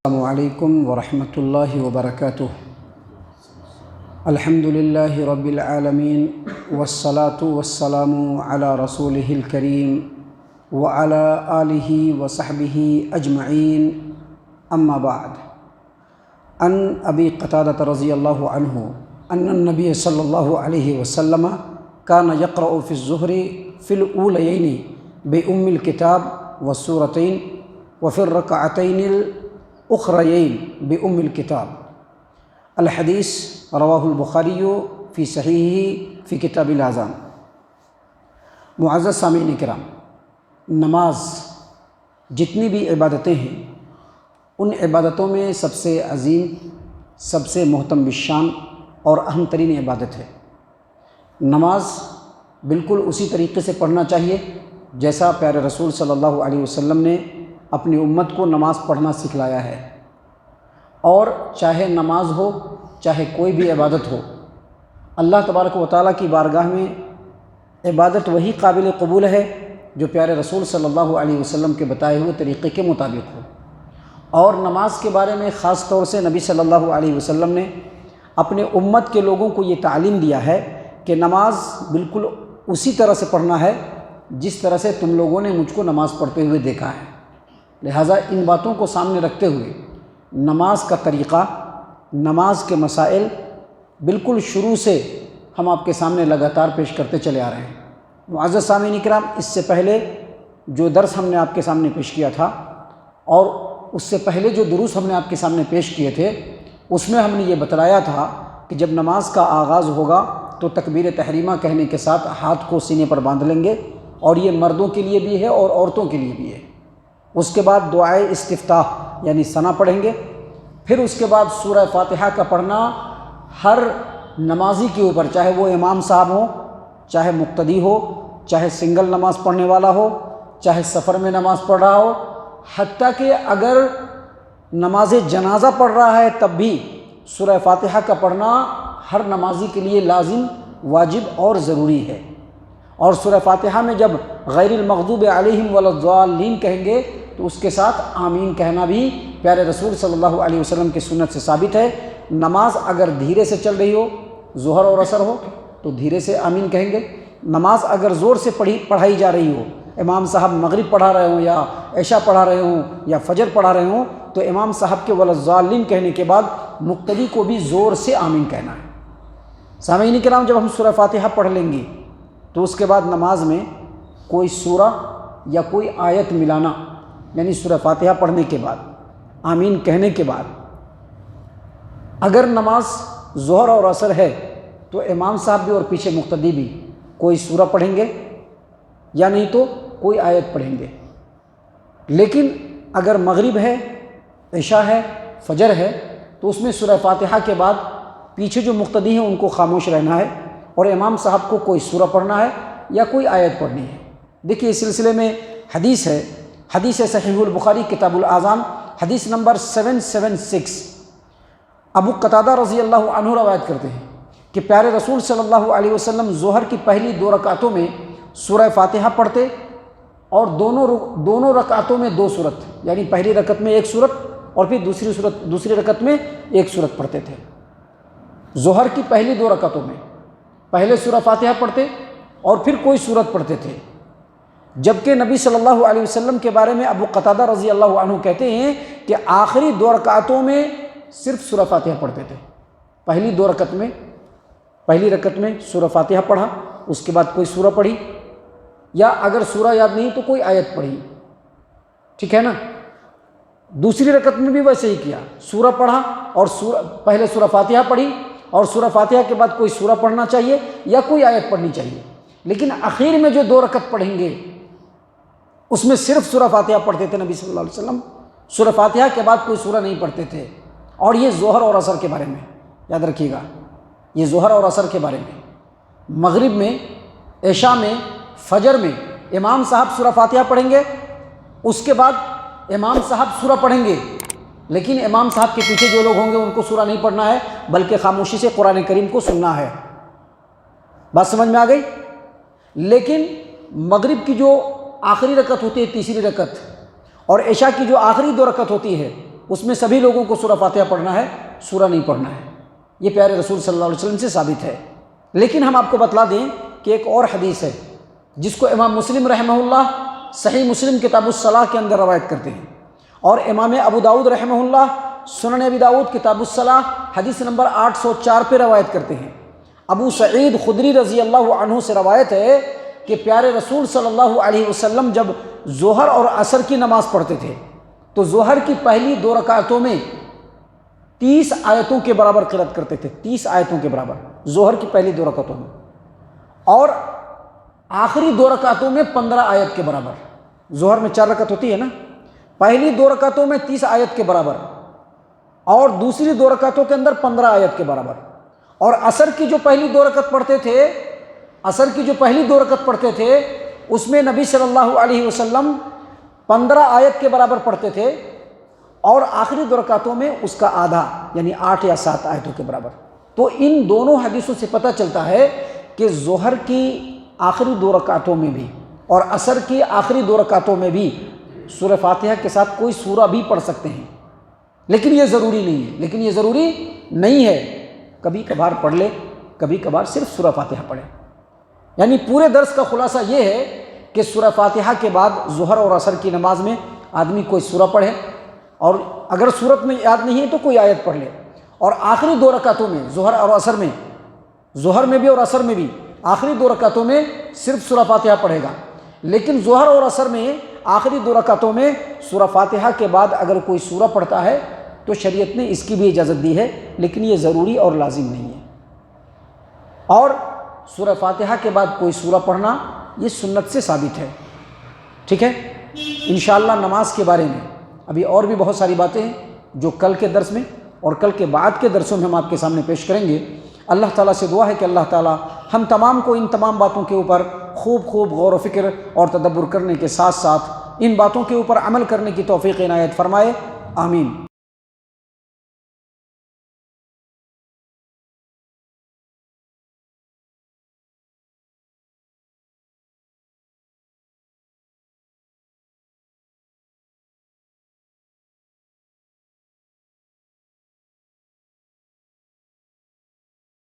السلام علیکم ورحمۃ اللہ وبرکاتہ۔ الحمد للہ رب العالمین والصلاة والسلام علی رسولہ الکریم وعلی آلہ وصحبہ اجمعین، اما بعد۔ عن ابی قتادۃ رضی اللہ عنہ ان النبی صلی اللہ علیہ وسلم کان یقرأ فی الظہر فی الاولیین بأم الکتاب والسورتین وفی الرکعتین اخرین بأم الکتاب۔ الحدیث رواہ البخاری فی صحیحہ فی کتاب الاذان۔ معزز سامعین کرام، نماز جتنی بھی عبادتیں ہیں ان عبادتوں میں سب سے عظیم، سب سے محترم بالشان اور اہم ترین عبادت ہے۔ نماز بالکل اسی طریقے سے پڑھنا چاہیے جیسا پیارے رسول صلی اللہ علیہ وسلم نے اپنی امت کو نماز پڑھنا سکھلایا ہے، اور چاہے نماز ہو چاہے کوئی بھی عبادت ہو، اللہ تبارک و تعالیٰ کی بارگاہ میں عبادت وہی قابل قبول ہے جو پیارے رسول صلی اللہ علیہ وسلم کے بتائے ہوئے طریقے کے مطابق ہو۔ اور نماز کے بارے میں خاص طور سے نبی صلی اللہ علیہ وسلم نے اپنے امت کے لوگوں کو یہ تعلیم دیا ہے کہ نماز بالکل اسی طرح سے پڑھنا ہے جس طرح سے تم لوگوں نے مجھ کو نماز پڑھتے ہوئے دیکھا ہے۔ لہٰذا ان باتوں کو سامنے رکھتے ہوئے نماز کا طریقہ، نماز کے مسائل بالکل شروع سے ہم آپ کے سامنے لگاتار پیش کرتے چلے آ رہے ہیں۔ معزز سامعین کرام، اس سے پہلے جو درس ہم نے آپ کے سامنے پیش کیا تھا اور اس سے پہلے جو دروس ہم نے آپ کے سامنے پیش کیے تھے، اس میں ہم نے یہ بتلایا تھا کہ جب نماز کا آغاز ہوگا تو تکبیر تحریمہ کہنے کے ساتھ ہاتھ کو سینے پر باندھ لیں گے، اور یہ مردوں کے لیے بھی ہے اور عورتوں کے لیے بھی ہے۔ اس کے بعد دعائے استفتاح یعنی ثنا پڑھیں گے، پھر اس کے بعد سورہ فاتحہ کا پڑھنا ہر نمازی کے اوپر، چاہے وہ امام صاحب ہوں، چاہے مقتدی ہو، چاہے سنگل نماز پڑھنے والا ہو، چاہے سفر میں نماز پڑھ رہا ہو، حتیٰ کہ اگر نماز جنازہ پڑھ رہا ہے تب بھی سورہ فاتحہ کا پڑھنا ہر نمازی کے لیے لازم، واجب اور ضروری ہے۔ اور سورہ فاتحہ میں جب غیر المغضوب علیہم ولا الضالین کہیں گے تو اس کے ساتھ آمین کہنا بھی پیارے رسول صلی اللہ علیہ وسلم کی سنت سے ثابت ہے۔ نماز اگر دھیرے سے چل رہی ہو، ظہر اور عصر ہو، تو دھیرے سے آمین کہیں گے۔ نماز اگر زور سے پڑھائی جا رہی ہو، امام صاحب مغرب پڑھا رہے ہوں یا عشاء پڑھا رہے ہوں یا فجر پڑھا رہے ہوں، تو امام صاحب کے ولا الضالین کہنے کے بعد مقتدی کو بھی زور سے آمین کہنا ہے۔ سامعین کرام، جب ہم سورہ فاتحہ پڑھ لیں گے تو اس کے بعد نماز میں کوئی سورہ یا کوئی آیت ملانا، یعنی سورہ فاتحہ پڑھنے کے بعد آمین کہنے کے بعد اگر نماز ظہر اور عصر ہے تو امام صاحب بھی اور پیچھے مقتدی بھی کوئی سورہ پڑھیں گے یا نہیں تو کوئی آیت پڑھیں گے۔ لیکن اگر مغرب ہے، عشاء ہے، فجر ہے، تو اس میں سورہ فاتحہ کے بعد پیچھے جو مقتدی ہیں ان کو خاموش رہنا ہے اور امام صاحب کو کوئی سورہ پڑھنا ہے یا کوئی آیت پڑھنی ہے۔ دیکھیے، اس سلسلے میں حدیث ہے، حدیث صحیح البخاری کتاب الاذان، حدیث نمبر 776۔ ابو قتادہ رضی اللہ عنہ روایت کرتے ہیں کہ پیارے رسول صلی اللہ علیہ وسلم ظہر کی پہلی 2 رکعتوں میں سورہ فاتحہ پڑھتے اور دونوں رکعتوں میں 2 سورت، یعنی پہلی رکعت میں 1 سورت اور پھر دوسری رکعت میں 1 سورت پڑھتے تھے۔ ظہر کی پہلی 2 رکعتوں میں پہلے سورہ فاتحہ پڑھتے اور پھر کوئی سورت پڑھتے تھے، جبکہ نبی صلی اللہ علیہ وسلم کے بارے میں ابو قتادہ رضی اللہ عنہ کہتے ہیں کہ آخری 2 رکعتوں میں صرف سورہ فاتحہ پڑھتے تھے۔ پہلی 2 رکعت میں، پہلی رکعت میں سورہ فاتحہ پڑھا، اس کے بعد کوئی سورہ پڑھی، یا اگر سورہ یاد نہیں تو کوئی آیت پڑھی، ٹھیک ہے نا۔ دوسری رکعت میں بھی ویسے ہی کیا، سورہ پڑھا اور پہلے سورہ فاتحہ پڑھی اور سورہ فاتحہ کے بعد کوئی سورہ پڑھنا چاہیے یا کوئی آیت پڑھنی چاہیے، لیکن آخر میں جو 2 رکعت پڑھیں گے اس میں صرف سورہ فاتحہ پڑھتے تھے نبی صلی اللہ علیہ وسلم، سورہ فاتحہ کے بعد کوئی سورہ نہیں پڑھتے تھے۔ اور یہ ظہر اور عصر کے بارے میں یاد رکھیے گا، یہ ظہر اور عصر کے بارے میں۔ مغرب میں، عشاء میں، فجر میں امام صاحب سورہ فاتحہ پڑھیں گے، اس کے بعد امام صاحب سورہ پڑھیں گے، لیکن امام صاحب کے پیچھے جو لوگ ہوں گے ان کو سورہ نہیں پڑھنا ہے بلکہ خاموشی سے قرآن کریم کو سننا ہے۔ بات سمجھ میں آ گئی؟ لیکن مغرب کی جو آخری رکعت ہوتی ہے، تیسری رکعت، اور عشاء کی جو آخری 2 رکعت ہوتی ہے اس میں سبھی لوگوں کو سورہ فاتحہ پڑھنا ہے، سورہ نہیں پڑھنا ہے۔ یہ پیارے رسول صلی اللہ علیہ وسلم سے ثابت ہے۔ لیکن ہم آپ کو بتلا دیں کہ ایک اور حدیث ہے جس کو امام مسلم رحمہ اللہ صحیح مسلم کتاب الصلاح کے اندر روایت کرتے ہیں، اور امام ابو داؤد رحمہ اللہ سنن ابی داؤد کتاب الصلاح حدیث نمبر 804 پہ روایت کرتے ہیں۔ ابو سعید خدری رضی اللہ عنہ سے روایت ہے کہ پیارے رسول صلی اللہ علیہ وسلم جب ظہر اور عصر کی نماز پڑھتے تھے تو ظہر کی پہلی 2 رکعتوں میں 30 آیتوں کے برابر قرأت کرتے تھے، 30 آیتوں کے برابر ظہر کی پہلی 2 رکعتوں میں، اور آخری 2 رکعتوں میں 15 آیت کے برابر۔ ظہر میں 4 رکعت ہوتی ہے نا، پہلی 2 رکعتوں میں 30 آیت کے برابر اور دوسری 2 رکعتوں کے اندر 15 آیت کے برابر۔ اور عصر کی جو پہلی 2 رکعت پڑھتے تھے اس میں نبی صلی اللہ علیہ وسلم 15 آیت کے برابر پڑھتے تھے، اور آخری 2 رکعتوں میں اس کا آدھا یعنی 8 یا 7 آیتوں کے برابر۔ تو ان دونوں حدیثوں سے پتہ چلتا ہے کہ ظہر کی آخری 2 رکعتوں میں بھی اور عصر کی آخری 2 رکعتوں میں بھی سورہ فاتحہ کے ساتھ کوئی سورہ بھی پڑھ سکتے ہیں، لیکن یہ ضروری نہیں ہے۔ کبھی کبھار پڑھ لے، کبھی کبھار صرف سورہ فاتحہ پڑھے۔ یعنی پورے درس کا خلاصہ یہ ہے کہ سورہ فاتحہ کے بعد ظہر اور عصر کی نماز میں آدمی کوئی سورہ پڑھے، اور اگر صورت میں یاد نہیں ہے تو کوئی آیت پڑھ لے، اور آخری 2 رکعتوں میں ظہر میں بھی اور عصر میں بھی آخری 2 رکعتوں میں صرف سورہ فاتحہ پڑھے گا۔ لیکن ظہر اور عصر میں آخری 2 رکعتوں میں سورہ فاتحہ کے بعد اگر کوئی سورہ پڑھتا ہے تو شریعت نے اس کی بھی اجازت دی ہے، لیکن یہ ضروری اور لازم نہیں ہے۔ اور سورہ فاتحہ کے بعد کوئی سورہ پڑھنا یہ سنت سے ثابت ہے، ٹھیک ہے۔ انشاءاللہ نماز کے بارے میں ابھی اور بھی بہت ساری باتیں ہیں جو کل کے درس میں اور کل کے بعد کے درسوں میں ہم آپ کے سامنے پیش کریں گے۔ اللہ تعالیٰ سے دعا ہے کہ اللہ تعالیٰ ہم تمام کو ان تمام باتوں کے اوپر خوب غور و فکر اور تدبر کرنے کے ساتھ ساتھ ان باتوں کے اوپر عمل کرنے کی توفیق عنایت فرمائے، آمین۔